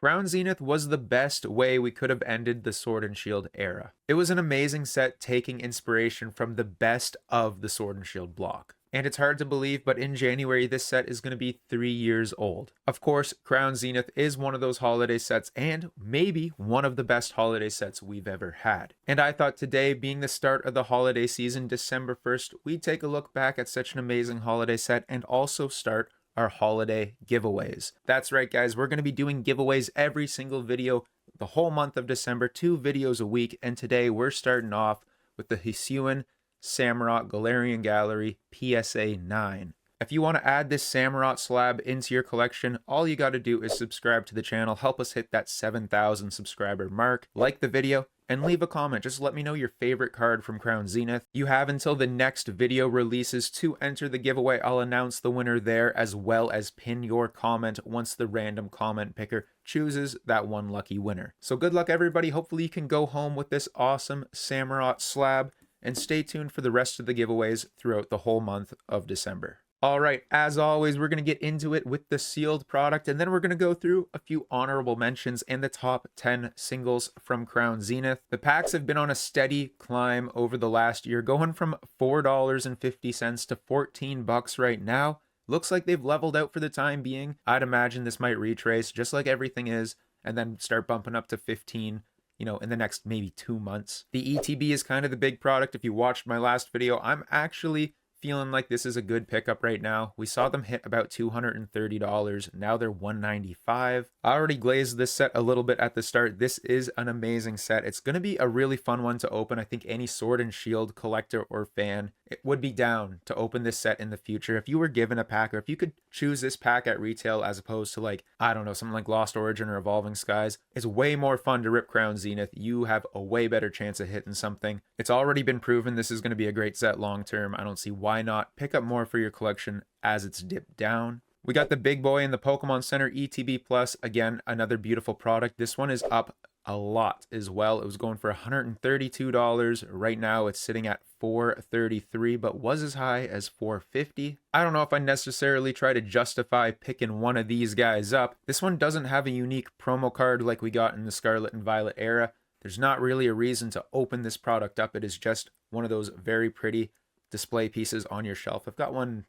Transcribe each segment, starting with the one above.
Crown Zenith was the best way we could have ended the Sword and Shield era. It was an amazing set taking inspiration from the best of the Sword and Shield block. And it's hard to believe, but in January, this set is going to be 3 years old. Of course, Crown Zenith is one of those holiday sets and maybe one of the best holiday sets we've ever had. And I thought today, being the start of the holiday season, December 1st, we'd take a look back at such an amazing holiday set and also start our holiday giveaways. That's right, guys. We're going to be doing giveaways every single video the whole month of December, 2 videos a week. And today we're starting off with the Hisuian Samurott Galarian Gallery PSA 9. If you want to add this Samurott slab into your collection, all you got to do is subscribe to the channel, help us hit that 7,000 subscriber mark, like the video, and leave a comment. Just let me know your favorite card from Crown Zenith. You have until the next video releases to enter the giveaway. I'll announce the winner there, as well as pin your comment once the random comment picker chooses that one lucky winner. So good luck, everybody. Hopefully you can go home with this awesome Samurott slab, and stay tuned for the rest of the giveaways throughout the whole month of December. All right, as always, we're going to get into it with the sealed product, and then we're going to go through a few honorable mentions and the top 10 singles from Crown Zenith. The packs have been on a steady climb over the last year, going from $4.50 to $14 right now. Looks like they've leveled out for the time being. I'd imagine this might retrace, just like everything is, and then start bumping up to 15, in the next maybe 2 months. The ETB is kind of the big product. If you watched my last video, I'm actually feeling like this is a good pickup right now. We saw them hit about $230. Now they're $195. I already glazed this set a little bit at the start. This is an amazing set. It's going to be a really fun one to open. I think any Sword and Shield collector or fan, it would be down to open this set in the future. If you were given a pack, or if you could choose this pack at retail as opposed to, like, I don't know, something like Lost Origin or Evolving Skies, it's way more fun to rip Crown Zenith. You have a way better chance of hitting something. It's already been proven this is going to be a great set long term. I don't see why not pick up more for your collection as it's dipped down. We got the big boy in the Pokemon Center ETB Plus. Again, another beautiful product. This one is up a lot as well. It was going for $132. Right now it's sitting at $433, but was as high as $450. I don't know if I necessarily try to justify picking one of these guys up. This one doesn't have a unique promo card like we got in the Scarlet and Violet era. There's not really a reason to open this product up. It is just one of those very pretty display pieces on your shelf. I've got one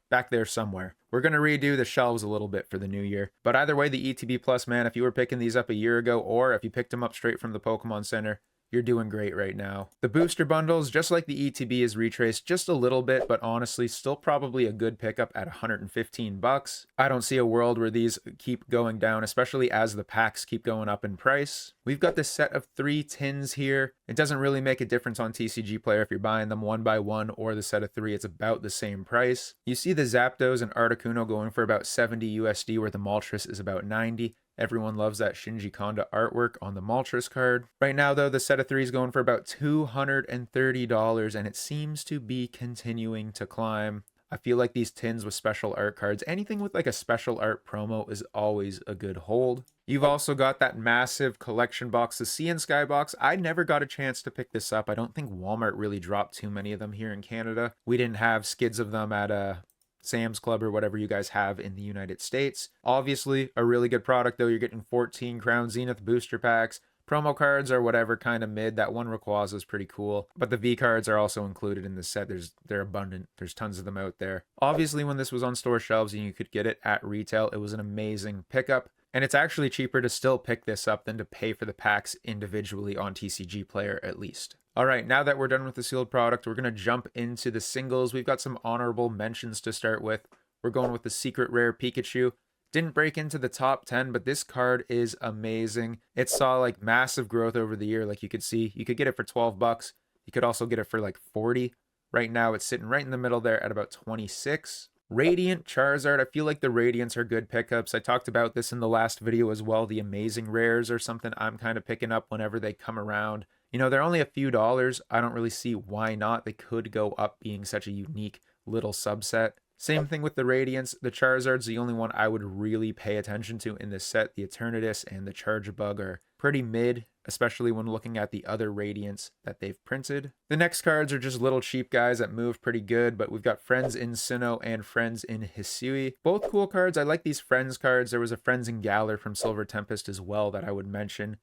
back there somewhere. We're going to redo the shelves a little bit for the new year. But either way, the ETB Plus, man, if you were picking these up a year ago, or if you picked them up straight from the Pokemon Center, you're doing great right now. The booster bundles, just like the ETB, is retraced just a little bit, but honestly, still probably a good pickup at $115. I don't see a world where these keep going down, especially as the packs keep going up in price. We've got this set of 3 tins here. It doesn't really make a difference on TCG Player if you're buying them one by one or the set of 3. It's about the same price. You see the Zapdos and Articuno going for about 70 USD, where the Moltres is about 90. Everyone loves that Shinji Kanda artwork on the Moltres card. Right now, though, the set of 3 is going for about $230, and it seems to be continuing to climb. I feel like these tins with special art cards, anything with like a special art promo, is always a good hold. You've also got that massive collection box, the Sea and Sky box. I never got a chance to pick this up. I don't think Walmart really dropped too many of them here in Canada. We didn't have skids of them at Sam's Club or whatever you guys have in the United States. Obviously, a really good product, though. You're getting 14 Crown Zenith booster packs. Promo cards are whatever, kind of mid. That one Rayquaza is pretty cool. But the V cards are also included in the set. They're abundant. There's tons of them out there. Obviously, when this was on store shelves and you could get it at retail, it was an amazing pickup. And it's actually cheaper to still pick this up than to pay for the packs individually on TCG Player, at least. All right, now that we're done with the sealed product, we're going to jump into the singles. We've got some honorable mentions to start with. We're going with the Secret Rare Pikachu. Didn't break into the top 10, but this card is amazing. It saw like massive growth over the year. Like you could see, you could get it for $12. You could also get it for like 40. Right now it's sitting right in the middle there at about 26. Radiant Charizard. I feel like the Radiants are good pickups. I talked about this in the last video as well. The Amazing Rares are something I'm kind of picking up whenever they come around. They're only a few dollars. I don't really see why not. They could go up being such a unique little subset. Same thing with the Radiants. The Charizard's the only one I would really pay attention to in this set. The Eternatus and the Charjabug are pretty mid, especially when looking at the other Radiants that they've printed. The next cards are just little cheap guys that move pretty good, but we've got Friends in Sinnoh and Friends in Hisui. Both cool cards. I like these Friends cards. There was a Friends in Galar from Silver Tempest as well that I would mention.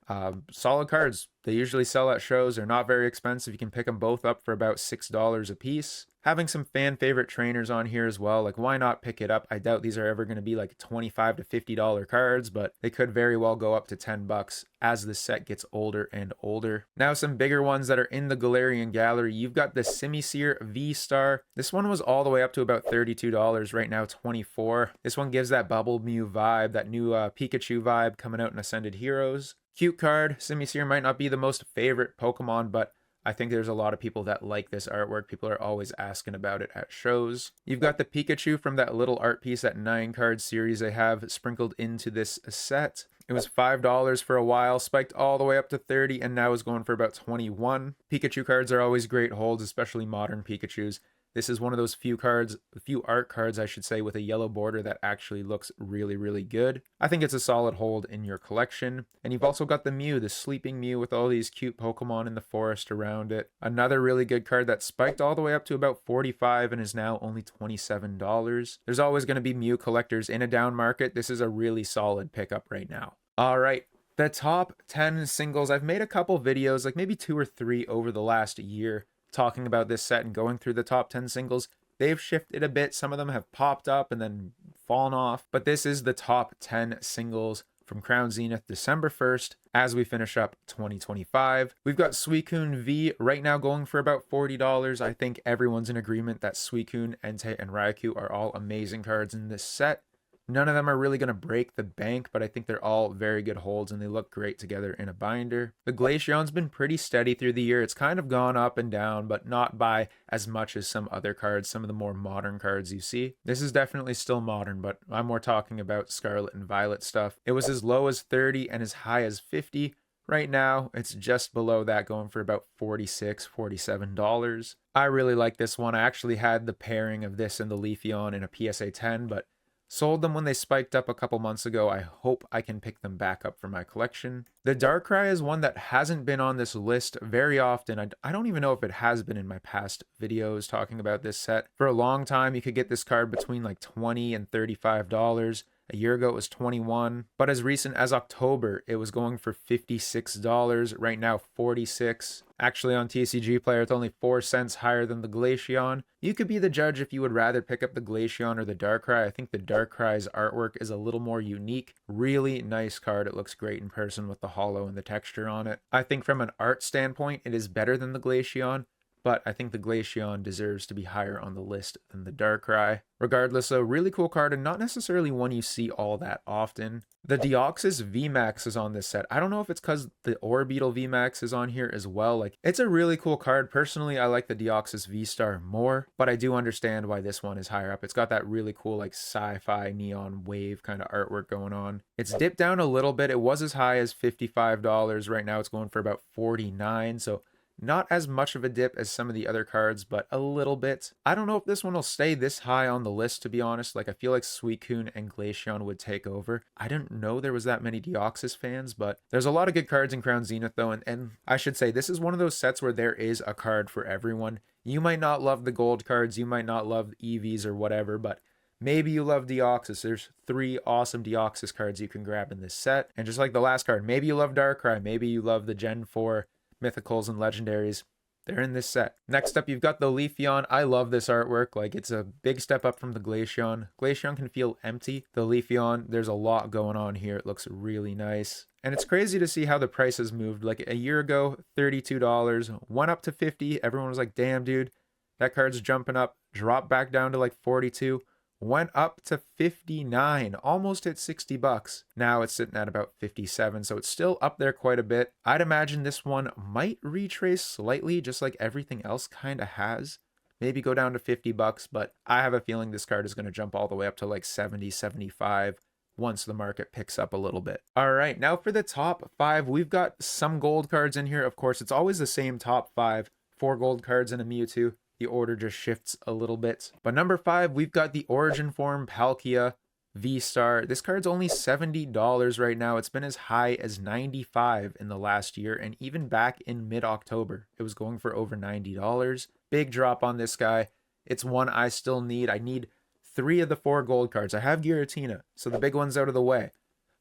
Solid cards. They usually sell at shows. They're not very expensive. You can pick them both up for about $6 a piece. Having some fan favorite trainers on here as well, like why not pick it up? I doubt these are ever going to be like $25 to $50 cards, but they could very well go up to $10 as the set gets older and older. Now some bigger ones that are in the Galarian Gallery, you've got the Simisear V-Star. This one was all the way up to about $32, right now $24. This one gives that Bubble Mew vibe, that new Pikachu vibe coming out in Ascended Heroes. Cute card. Simisear might not be the most favorite Pokemon, but I think there's a lot of people that like this artwork. People are always asking about it at shows. You've got the Pikachu from that little art piece, that 9-card series they have sprinkled into this set. It was $5 for a while, spiked all the way up to $30, and now is going for about $21. Pikachu cards are always great holds, especially modern Pikachus. This is one of those few art cards, I should say, with a yellow border that actually looks really, really good. I think it's a solid hold in your collection. And you've also got the Mew, the Sleeping Mew with all these cute Pokemon in the forest around it. Another really good card that spiked all the way up to about $45 and is now only $27. There's always going to be Mew collectors in a down market. This is a really solid pickup right now. All right. The top 10 singles. I've made a couple videos, like maybe 2 or 3 over the last year, talking about this set and going through the top 10 singles. They've shifted a bit. Some of them have popped up and then fallen off. But this is the top 10 singles from Crown Zenith December 1st as we finish up 2025. We've got Suicune V right now going for about $40. I think everyone's in agreement that Suicune, Entei, and Raikou are all amazing cards in this set. None of them are really going to break the bank, but I think they're all very good holds and they look great together in a binder. The Glaceon's been pretty steady through the year. It's kind of gone up and down, but not by as much as some other cards, some of the more modern cards you see. This is definitely still modern, but I'm more talking about Scarlet and Violet stuff. It was as low as 30 and as high as 50. Right now, it's just below that, going for about $46, $47. I really like this one. I actually had the pairing of this and the Leafeon in a PSA 10, but sold them when they spiked up a couple months ago. I hope I can pick them back up for my collection. The Darkrai is one that hasn't been on this list very often. I don't even know if it has been in my past videos talking about this set. For a long time, you could get this card between like $20 and $35. A year ago, it was $21, but as recent as October, it was going for $56. Right now, $46. Actually, on TCG Player, it's only 4 cents higher than the Glaceon. You could be the judge if you would rather pick up the Glaceon or the Darkrai. I think the Darkrai's artwork is a little more unique. Really nice card. It looks great in person with the holo and the texture on it. I think from an art standpoint, it is better than the Glaceon, but I think the Glaceon deserves to be higher on the list than the Darkrai. Regardless, a really cool card and not necessarily one you see all that often. The Deoxys VMAX is on this set. I don't know if it's because the Orbeetle VMAX is on here as well. Like, it's a really cool card. Personally, I like the Deoxys V-Star more, but I do understand why this one is higher up. It's got that really cool like sci-fi neon wave kind of artwork going on. It's dipped down a little bit. It was as high as $55. Right now it's going for about $49. So not as much of a dip as some of the other cards, but a little bit. I don't know if this one will stay this high on the list, to be honest. Like, I feel like Suicune and Glaceon would take over. I didn't know there was that many Deoxys fans, but there's a lot of good cards in Crown Zenith, though. And I should say, this is one of those sets where there is a card for everyone. You might not love the gold cards, you might not love EVs or whatever, but maybe you love Deoxys. There's 3 awesome Deoxys cards you can grab in this set. And just like the last card, maybe you love Darkrai, maybe you love the Gen 4 Mythicals and Legendaries. They're in this set. Next up, you've got the Leafeon. I love this artwork. Like, it's a big step up from the Glaceon. Glaceon can feel empty. The Leafeon, there's a lot going on here. It looks really nice. And it's crazy to see how the price has moved. Like, a year ago, $32, went up to $50. Everyone was like, damn, dude, that card's jumping up. Dropped back down to like $42. Went up to $59, almost hit $60. Now it's sitting at about $57, so it's still up there quite a bit. I'd imagine this one might retrace slightly, just like everything else kind of has. Maybe go down to $50, but I have a feeling this card is going to jump all the way up to like 70, 75 once the market picks up a little bit. All right, now for the top 5, we've got some gold cards in here. Of course, it's always the same top 5, 4 gold cards and a Mewtwo. The order just shifts a little bit. But number 5, we've got the Origin Form Palkia. V-Star. This card's only $70 right now. It's been as high as $95 in the last year, and even back in mid-October, it was going for over $90. Big drop on this guy. It's one I still need. I need 3 of the 4 gold cards. I have Giratina, so the big one's out of the way.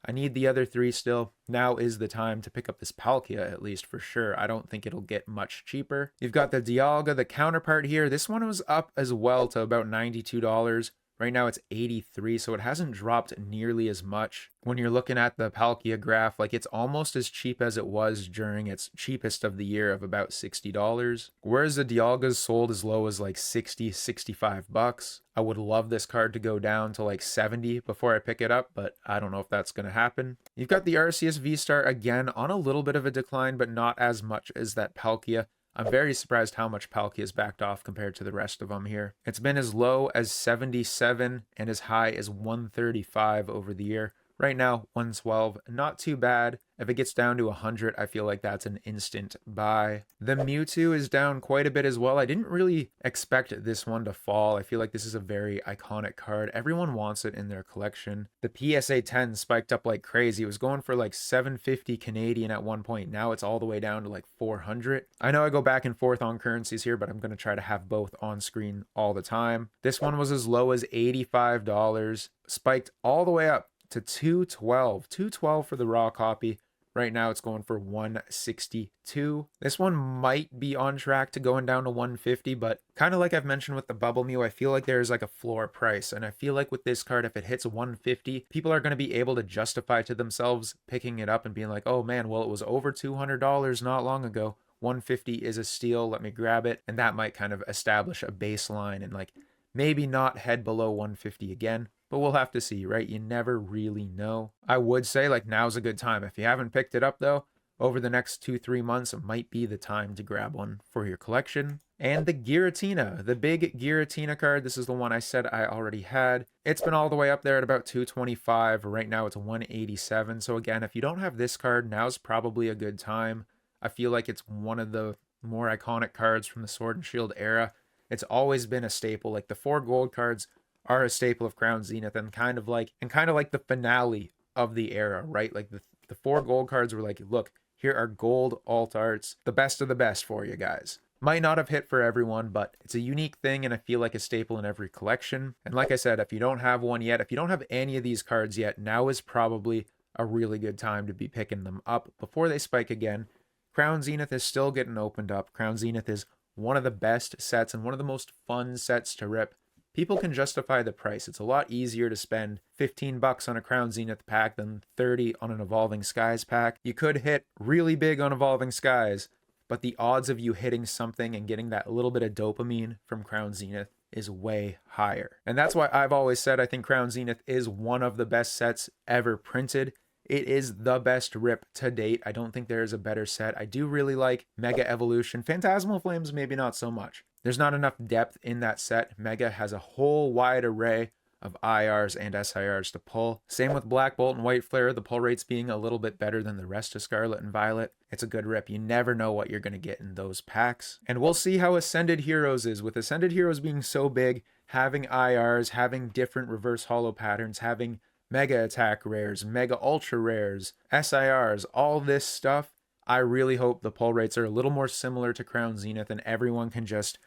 I need the other 3 still. Now is the time to pick up this Palkia, at least for sure. I don't think it'll get much cheaper. You've got the Dialga, the counterpart here. This one was up as well to about $92. Right now it's 83, so it hasn't dropped nearly as much. When you're looking at the Palkia graph, like it's almost as cheap as it was during its cheapest of the year of about $60. Whereas the Dialga's sold as low as like 60, 65 bucks. I would love this card to go down to like 70 before I pick it up, but I don't know if that's going to happen. You've got the Arceus V-Star again on a little bit of a decline, but not as much as that Palkia. I'm very surprised how much Palkia has backed off compared to the rest of them here. It's been as low as 77 and as high as 135 over the year. Right now, 112, not too bad. If it gets down to 100, I feel like that's an instant buy. The Mewtwo is down quite a bit as well. I didn't really expect this one to fall. I feel like this is a very iconic card. Everyone wants it in their collection. The PSA 10 spiked up like crazy. It was going for like 750 Canadian at one point. Now it's all the way down to like 400. I know I go back and forth on currencies here, but I'm going to try to have both on screen all the time. This one was as low as $85, spiked all the way up to $212 for the raw copy. Right now it's going for $162. This one might be on track to going down to $150, but kind of like I've mentioned with the Bubble Mew, I feel like there's like a floor price, and I feel like with this card, if it hits $150, people are going to be able to justify to themselves picking it up and being like, oh man, well, it was over $200 not long ago. $150 is a steal, let me grab it. And that might kind of establish a baseline and like maybe not head below $150 again. But we'll have to see, right? You never really know. I would say like now's a good time. If you haven't picked it up though, over the next 2-3 months, it might be the time to grab one for your collection. And the Giratina, the big Giratina card. This is the one I said I already had. It's been all the way up there at about 225. Right now it's 187. So again, if you don't have this card, now's probably a good time. I feel like it's one of the more iconic cards from the Sword and Shield era. It's always been a staple. Like the 4 gold cards are a staple of Crown Zenith and kind of like the finale of the era, right? Like the 4 gold cards were like, look, here are gold alt arts, the best of the best for you guys. Might not have hit for everyone, but it's a unique thing and I feel like a staple in every collection. And like I said, if you don't have one yet, if you don't have any of these cards yet, now is probably a really good time to be picking them up before they spike again. Crown Zenith is still getting opened up. Crown Zenith is one of the best sets and one of the most fun sets to rip. People can justify the price. It's a lot easier to spend 15 bucks on a Crown Zenith pack than 30 on an Evolving Skies pack. You could hit really big on Evolving Skies, but the odds of you hitting something and getting that little bit of dopamine from Crown Zenith is way higher. And that's why I've always said I think Crown Zenith is one of the best sets ever printed. It is the best rip to date. I don't think there is a better set. I do really like Mega Evolution. Phantasmal Flames, maybe not so much. There's not enough depth in that set. Mega has a whole wide array of IRs and SIRs to pull. Same with Black Bolt and White Flare, the pull rates being a little bit better than the rest of Scarlet and Violet. It's a good rip. You never know what you're going to get in those packs. And we'll see how Ascended Heroes is. With Ascended Heroes being so big, having IRs, having different reverse holo patterns, having Mega Attack rares, Mega Ultra rares, SIRs, all this stuff, I really hope the pull rates are a little more similar to Crown Zenith and everyone can just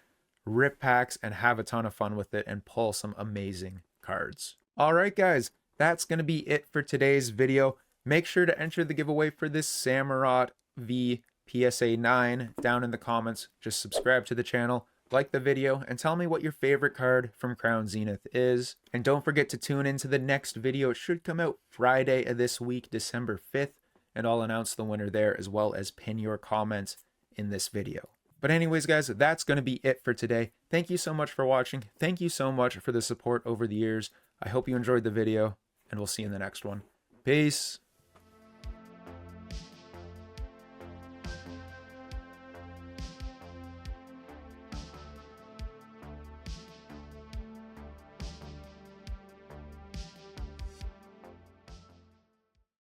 rip packs and have a ton of fun with it and pull some amazing cards. All right, guys, that's going to be it for today's video. Make sure to enter the giveaway for this Samurott V PSA 9 down in the comments. Just subscribe to the channel, like the video, and tell me what your favorite card from Crown Zenith is. And don't forget to tune into the next video. It should come out Friday of this week, December 5th, and I'll announce the winner there as well as pin your comments in this video. But anyways, guys, that's going to be it for today. Thank you so much for watching. Thank you so much for the support over the years. I hope you enjoyed the video, and we'll see you in the next one. Peace.